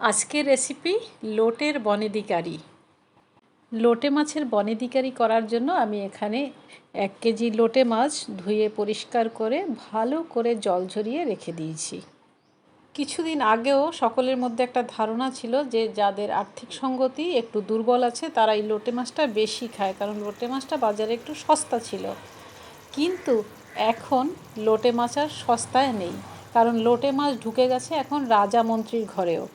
আজকের রেসিপি লোটের বনেদি কারি। লোটে মাছের বনেদি কারি করার জন্য আমি এখানে 1 কেজি লোটে মাছ ধুয়ে পরিষ্কার করে ভালো করে জল ঝরিয়ে রেখে দিয়েছি। কিছুদিন আগেও সকলের মধ্যে একটা ধারণা ছিল যে যাদের আর্থিক সঙ্গতি একটু দুর্বল আছে তারা এই লোটে মাছটা বেশি খায়, কারণ লোটে মাছটা বাজারে একটু সস্তা ছিল। কিন্তু এখন লোটে মাছ আর সস্তায় নেই, কারণ লোটে মাছ ঢুকে গেছে এখন রাজা মন্ত্রীর ঘরেও,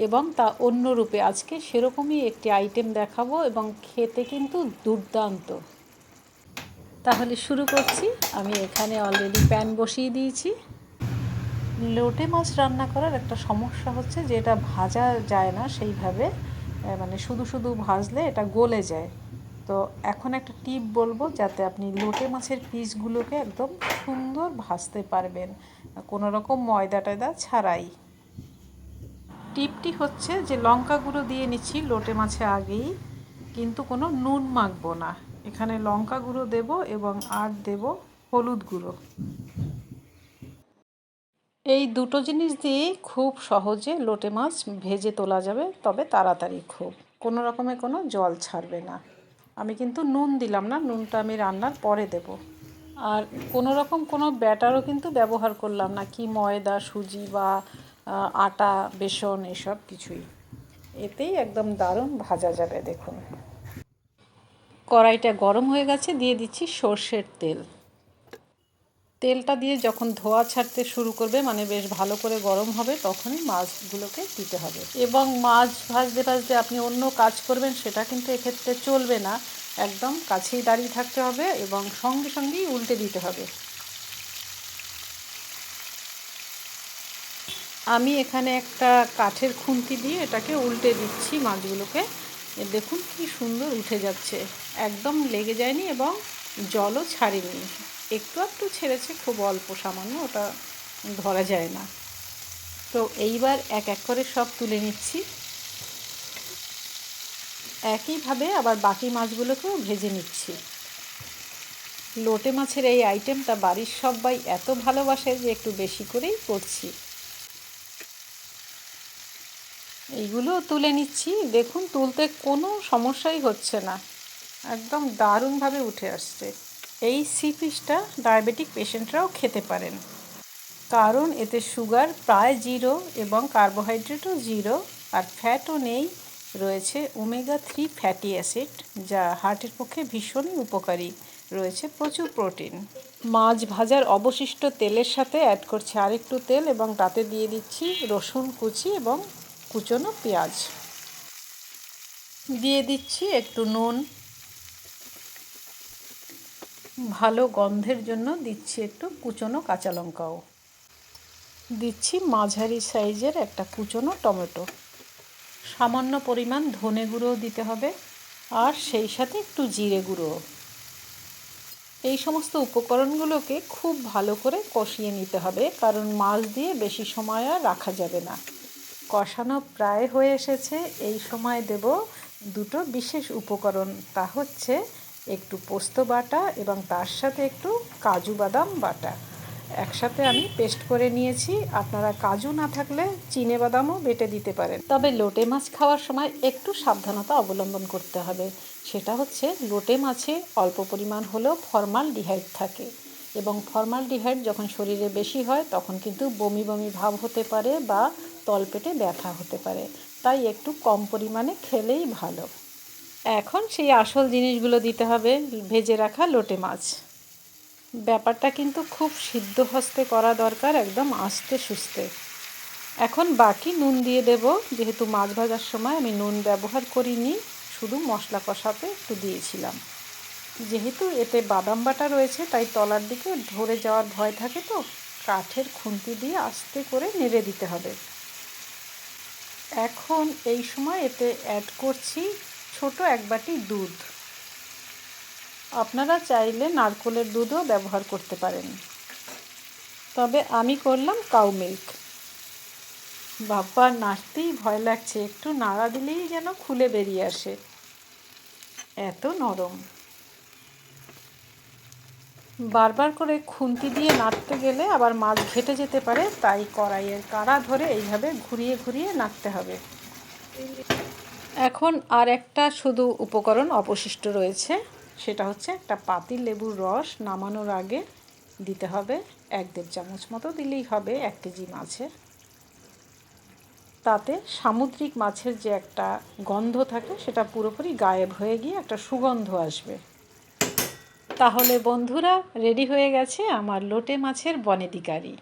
এবং তা অন্য রূপে। আজকে সেরকমই একটি আইটেম দেখাবো এবং খেতে কিন্তু দুর্দান্ত। তাহলে শুরু করছি। আমি এখানে অলরেডি প্যান বসিয়ে দিয়েছি। লোটে মাছ রান্না করার একটা সমস্যা হচ্ছে যে এটা ভাজা যায় না সেইভাবে, মানে শুধু শুধু ভাজলে এটা গলে যায়। তো এখন একটা টিপ বলবো যাতে আপনি লোটে মাছের পিসগুলোকে একদম সুন্দর ভাজতে পারবেন, কোনো রকম ময়দা টয়দা ছাড়াই। টিপটি হচ্ছে যে লঙ্কা গুঁড়ো দিয়ে নিচ্ছি লোটে মাছে আগেই, কিন্তু কোনো নুন মাখবো না। এখানে লঙ্কা গুঁড়ো দেবো এবং আর দেব হলুদ গুঁড়ো। এই দুটো জিনিস দিয়েই খুব সহজে লোটে মাছ ভেজে তোলা যাবে, তবে তাড়াতাড়ি খুব, কোনো রকমে কোনো জল ছাড়বে না। আমি কিন্তু নুন দিলাম না, নুনটা আমি রান্নার পরে দেব। আর কোনো রকম কোনো ব্যাটারও কিন্তু ব্যবহার করলাম না, কি ময়দা সুজি বা আটা বেসন এসব কিছুই। এতেই একদম দারুণ ভাজা যাবে। দেখুন কড়াইটা গরম হয়ে গেছে, দিয়ে দিচ্ছি সর্ষের তেল। তেলটা দিয়ে যখন ধোঁয়া ছাড়তে শুরু করবে, মানে বেশ ভালো করে গরম হবে, তখনই মাছগুলোকে দিতে হবে। এবং মাছ ভাজতে ভাজতে আপনি অন্য কাজ করবেন সেটা কিন্তু এক্ষেত্রে চলবে না, একদম কাছেই দাঁড়িয়ে থাকতে হবে এবং সঙ্গে সঙ্গেই উল্টে দিতে হবে। আমি এখানে একটা কাঠের খুন্তি দিয়ে এটাকে উল্টে দিচ্ছি মাছগুলোকে। দেখুন কি সুন্দর উঠে যাচ্ছে, একদম লেগে যায়নি এবং জলও ছাড়েনি, একটু একটু ছেড়েছে, খুব অল্প সামান্য, ওটা ধরা যায় না। তো এইবার এক এক করে সব তুলে নিচ্ছি। একইভাবে আবার বাকি মাছগুলোকেও ভেজে নিচ্ছি। লোটে মাছের এই আইটেমটা বাড়ির সবাই এত ভালোবাসে যে একটু বেশি করেই করছি। এইগুলো তুলে নিচ্ছি। দেখুন তুলতে কোনো সমস্যাই হচ্ছে না, একদম দারুণভাবে উঠে আসছে। এই সি ফিশটা ডায়াবেটিক পেশেন্টরাও খেতে পারেন, কারণ এতে সুগার প্রায় 0 এবং কার্বোহাইড্রেটও 0, আর ফ্যাটও নেই। রয়েছে ওমেগা 3 ফ্যাটি অ্যাসিড, যা হার্টের পক্ষে ভীষণই উপকারী। রয়েছে প্রচুর প্রোটিন। মাছ ভাজার অবশিষ্ট তেলের সাথে অ্যাড করছি আরেকটু তেল এবং তাতে দিয়ে দিচ্ছি রসুন কুচি এবং কুচনো পেঁয়াজ। দিয়ে দিচ্ছি একটু নুন, ভালো গন্ধের জন্য দিচ্ছি একটু কুচনো কাঁচা লঙ্কাও। দিচ্ছি মাঝারি সাইজের একটা কুচনো টমেটো। সামান্য পরিমাণ ধনে গুঁড়ো দিতে হবে, আর সেই সাথে একটু জিরে গুঁড়ো। এই সমস্ত উপকরণগুলোকে খুব ভালো করে কষিয়ে নিতে হবে, কারণ মাছ দিয়ে বেশি সময় আর রাখা যাবে না। কষানো প্রায় হয়ে এসেছে। এই সময় দেব দুটো বিশেষ উপকরণ, তা হচ্ছে একটু পোস্ত বাটা এবং তার সাথে একটু কাজু বাদাম বাটা। একসাথে আমি পেস্ট করে নিয়েছি। আপনারা কাজু না থাকলে চিনে বাদামও বেটে দিতে পারেন, তবে লোটে মাছ খাওয়ার সময় একটু সাবধানতা অবলম্বন করতে হবে। সেটা হচ্ছে লোটে মাছে অল্প পরিমাণ হলেও ফর্মালডিহাইড থাকে, এবং ফর্মালডিহাইড যখন শরীরে বেশি হয় তখন কিন্তু বমি বমি ভাব হতে পারে বা তলপেটে ব্যথা হতে পারে, তাই একটু কম পরিমাণে খেলেই ভালো। এখন সেই আসল জিনিসগুলো দিতে হবে, ভেজে রাখা লোটে মাছ। ব্যাপারটা কিন্তু খুব সিদ্ধ হস্তে করা দরকার, একদম আস্তে সুস্তে। এখন বাকি নুন দিয়ে দেব, যেহেতু মাছ ভাজার সময় আমি নুন ব্যবহার করিনি, শুধু মশলা কষাতে একটু দিয়েছিলাম। যেহেতু এতে বাদাম বাটা রয়েছে তাই তলার দিকে ধরে যাওয়ার ভয় থাকে, তো কাঠের খুন্তি দিয়ে আস্তে করে নেড়ে দিতে হবে। এখন এই সময় এতে অ্যাড করছি ছোট 1 বাটি দুধ। আপনারা চাইলে নারকেলের দুধও ব্যবহার করতে পারেন, তবে আমি করলাম কাউ মিল্ক। বাবা, নাড়তেই ভয় লাগছে, একটু নাড়া দিলেই যেন খুলে বেরিয়ে আসে, এত নরম। বারবার করে খুন্তি দিয়ে নাড়তে গেলে আবার মাছ ঘেটে যেতে পারে, তাই কড়াইয়ের কাড়া ধরে এইভাবে ঘুরিয়ে ঘুরিয়ে নাড়তে হবে। এখন আর একটা শুধু উপকরণ অবশিষ্ট রয়েছে, সেটা হচ্ছে একটা পাতিল লেবুর রস নামানোর আগে দিতে হবে। 1-1.5 চামচ মতো দিলেই হবে 1 কেজি মাছে। তাতে সামুদ্রিক মাছের যে একটা গন্ধ থাকে সেটা পুরোপুরি গায়েব হয়ে গিয়ে একটা সুগন্ধ আসবে। তাহলে বন্ধুরা, রেডি হয়ে গেছে আমার লোটে মাছের বনেদি কারি।